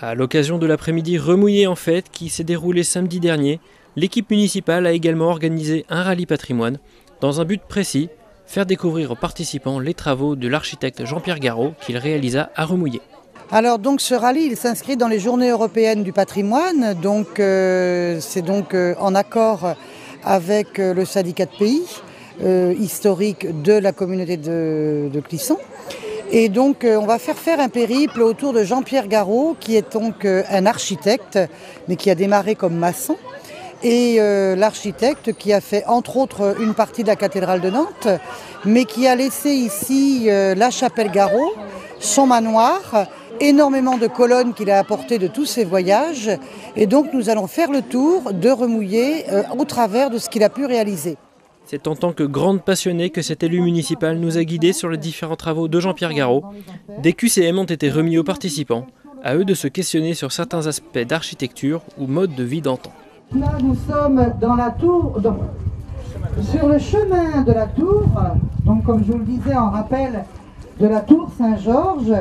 À l'occasion de l'après-midi Remouillé en fête qui s'est déroulé samedi dernier, l'équipe municipale a également organisé un rallye patrimoine dans un but précis, faire découvrir aux participants les travaux de l'architecte Jean-Pierre Garot qu'il réalisa à Remouillé. Alors donc ce rallye il s'inscrit dans les journées européennes du patrimoine, donc c'est donc en accord avec le syndicat de pays historique de la communauté de Clisson. Et donc on va faire un périple autour de Jean-Pierre Garot qui est donc un architecte mais qui a démarré comme maçon. Et l'architecte qui a fait entre autres une partie de la cathédrale de Nantes, mais qui a laissé ici la chapelle Garot, son manoir, énormément de colonnes qu'il a apportées de tous ses voyages. Et donc nous allons faire le tour de Remouillé au travers de ce qu'il a pu réaliser. C'est en tant que grande passionnée que cet élu municipal nous a guidés sur les différents travaux de Jean-Pierre Garot. Des QCM ont été remis aux participants, à eux de se questionner sur certains aspects d'architecture ou mode de vie d'antan. Là, nous sommes dans la tour, sur le chemin de la tour, donc comme je vous le disais en rappel de la tour Saint-Georges,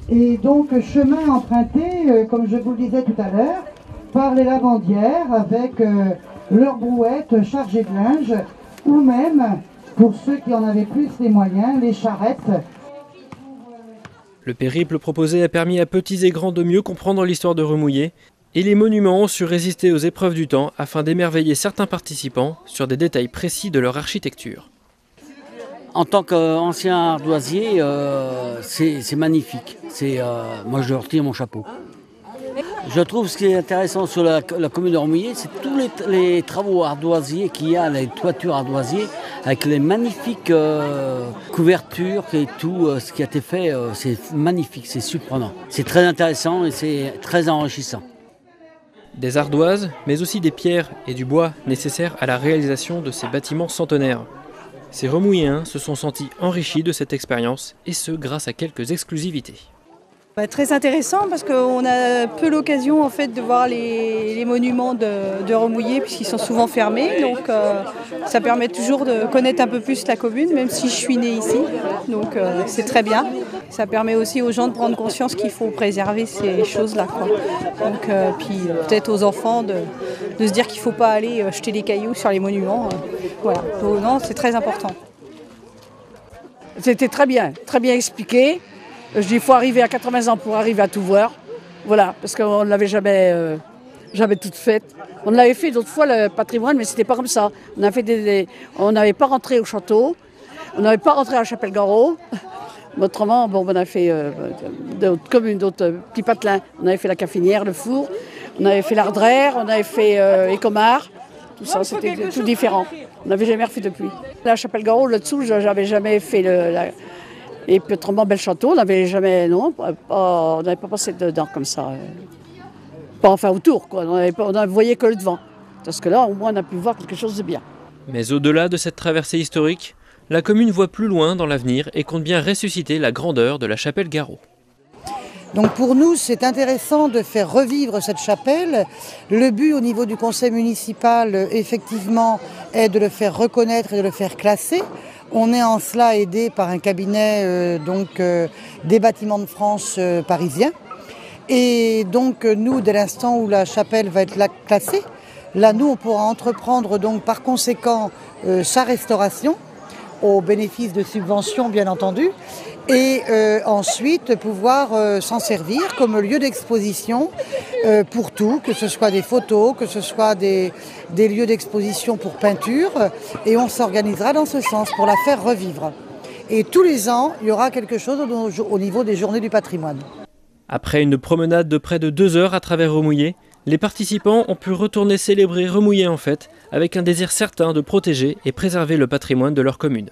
et donc chemin emprunté, comme je vous le disais tout à l'heure, par les lavandières avec leurs brouettes chargées de linge, ou même, pour ceux qui en avaient plus les moyens, les charrettes. Le périple proposé a permis à petits et grands de mieux comprendre l'histoire de Remouillé, et les monuments ont su résister aux épreuves du temps afin d'émerveiller certains participants sur des détails précis de leur architecture. En tant qu'ancien ardoisier, c'est magnifique. Moi, je retire mon chapeau. Je trouve ce qui est intéressant sur la commune de Remouillé, c'est tous les travaux ardoisiers qu'il y a, les toitures ardoisiers, avec les magnifiques couvertures et tout ce qui a été fait. C'est magnifique, c'est surprenant. C'est très intéressant et c'est très enrichissant. Des ardoises, mais aussi des pierres et du bois nécessaires à la réalisation de ces bâtiments centenaires. Ces Remouilléens se sont sentis enrichis de cette expérience, et ce grâce à quelques exclusivités. Très intéressant parce qu'on a peu l'occasion en fait de voir les monuments de Remouillé puisqu'ils sont souvent fermés, donc ça permet toujours de connaître un peu plus la commune, même si je suis née ici, donc c'est très bien. Ça permet aussi aux gens de prendre conscience qu'il faut préserver ces choses-là, quoi. Donc puis peut-être aux enfants de se dire qu'il ne faut pas aller jeter des cailloux sur les monuments, voilà. Donc, non, c'est très important. C'était très bien expliqué. Je dis qu'il faut arriver à 80 ans pour arriver à tout voir. Voilà, parce qu'on ne l'avait jamais toute faite. On l'avait fait d'autres fois le patrimoine, mais c'était pas comme ça. On n'avait pas rentré au château, on n'avait pas rentré à la chapelle Garot. Autrement, on a fait d'autres communes, d'autres petits patelins. On avait fait la Cafinière, le Four, on avait fait l'Ardrère, on avait fait Écomard. Tout ça, c'était tout différent. On n'avait jamais refait depuis. La chapelle Garot, là-dessous, j'avais jamais fait Et puis autrement, Belchâteau, on n'avait jamais, non, on n'avait pas passé dedans comme ça. Pas enfin autour, quoi. On ne voyait que le devant. Parce que là, au moins, on a pu voir quelque chose de bien. Mais au-delà de cette traversée historique, la commune voit plus loin dans l'avenir et compte bien ressusciter la grandeur de la chapelle Garot. Donc pour nous, c'est intéressant de faire revivre cette chapelle. Le but au niveau du conseil municipal, effectivement, est de le faire reconnaître et de le faire classer. On est en cela aidé par un cabinet des bâtiments de France parisiens. Et donc nous, dès l'instant où la chapelle va être classée, là nous on pourra entreprendre donc par conséquent sa restauration, au bénéfice de subventions bien entendu, et ensuite pouvoir s'en servir comme lieu d'exposition pour tout, que ce soit des photos, que ce soit des lieux d'exposition pour peinture, et on s'organisera dans ce sens pour la faire revivre. Et tous les ans, il y aura quelque chose au niveau des journées du patrimoine. Après une promenade de près de 2 heures à travers Remouillé, les participants ont pu retourner célébrer Remouillé en fête avec un désir certain de protéger et préserver le patrimoine de leur commune.